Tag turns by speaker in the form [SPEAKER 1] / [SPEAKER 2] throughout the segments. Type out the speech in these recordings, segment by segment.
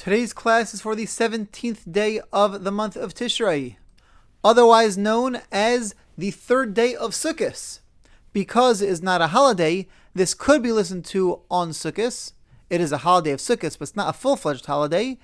[SPEAKER 1] Today's class is for the 17th day of the month of Tishrei, otherwise known as the third day of Sukkos. Because it is not a holiday, this could be listened to on Sukkos. It is a holiday of Sukkos, but it's not a full-fledged holiday.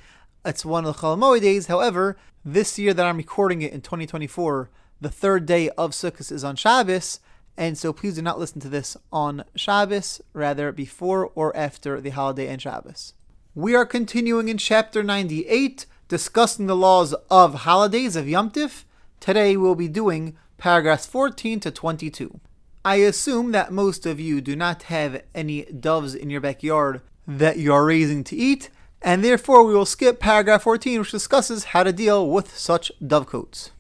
[SPEAKER 1] It's one of the Chol Hamoed days. However, this year that I'm recording it in 2024, the third day of Sukkos is on Shabbos, and so please do not listen to this on Shabbos, rather before or after the holiday and Shabbos. We are continuing in chapter 98, discussing the laws of holidays of Yom Tif. Today we'll be doing paragraphs 14 to 22. I assume that most of you do not have any doves in your backyard that you are raising to eat, and therefore we will skip paragraph 14, which discusses how to deal with such dovecotes.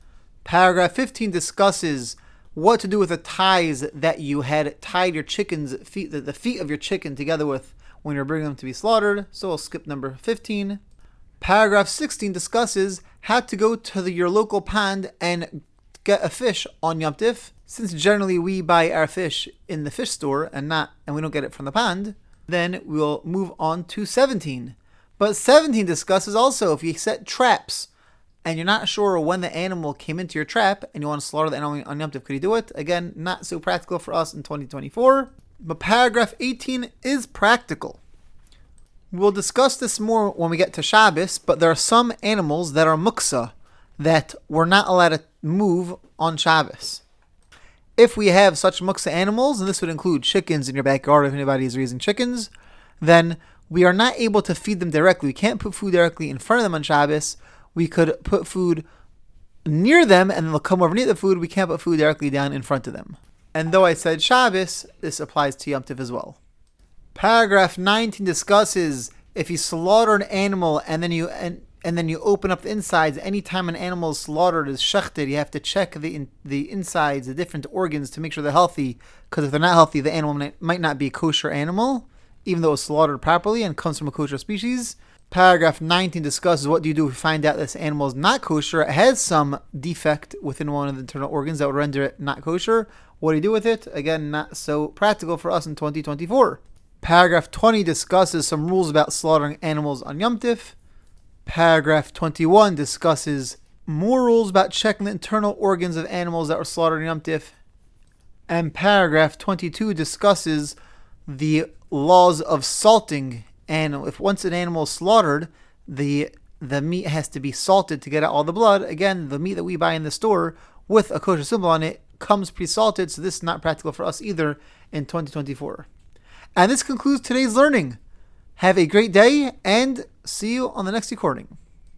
[SPEAKER 1] Paragraph 15 discusses what to do with the ties that you had tied your chicken's feet, the feet of your chicken together with when you're bringing them to be slaughtered, so we'll skip number 15. Paragraph 16 discusses how to go to your local pond and get a fish on Yom Tif. Since generally we buy our fish in the fish store and we don't get it from the pond, then we'll move on to 17. But 17 discusses also if you set traps and you're not sure when the animal came into your trap and you want to slaughter the animal on Yom Tif, could you do it? Again, not so practical for us in 2024. But paragraph 18 is practical. We'll discuss this more when we get to Shabbos, but there are some animals that are muksa that we're not allowed to move on Shabbos. If we have such muksa animals, and this would include chickens in your backyard if anybody is raising chickens, then we are not able to feed them directly. We can't put food directly in front of them on Shabbos. We could put food near them and they'll come over and eat the food. We can't put food directly down in front of them. And though I said Shabbos, this applies to Yom Tif as well. Paragraph 19 discusses if you slaughter an animal and then you open up the insides. Anytime an animal is slaughtered, is shechted, you have to check the insides, the different organs to make sure they're healthy. Because if they're not healthy, the animal might not be a kosher animal, even though it's slaughtered properly and comes from a kosher species. Paragraph 19 discusses what do you do if you find out this animal is not kosher. It has some defect within one of the internal organs that would render it not kosher. What do you do with it? Again, not so practical for us in 2024. Paragraph 20 discusses some rules about slaughtering animals on Yom Tif. Paragraph 21 discusses more rules about checking the internal organs of animals that were slaughtered on Yom Tif. And paragraph 22 discusses the laws of salting. And if once an animal is slaughtered, the meat has to be salted to get out all the blood. Again, the meat that we buy in the store with a kosher symbol on it comes pre-salted, so this is not practical for us either in 2024. And this concludes today's learning. Have a great day and see you on the next recording.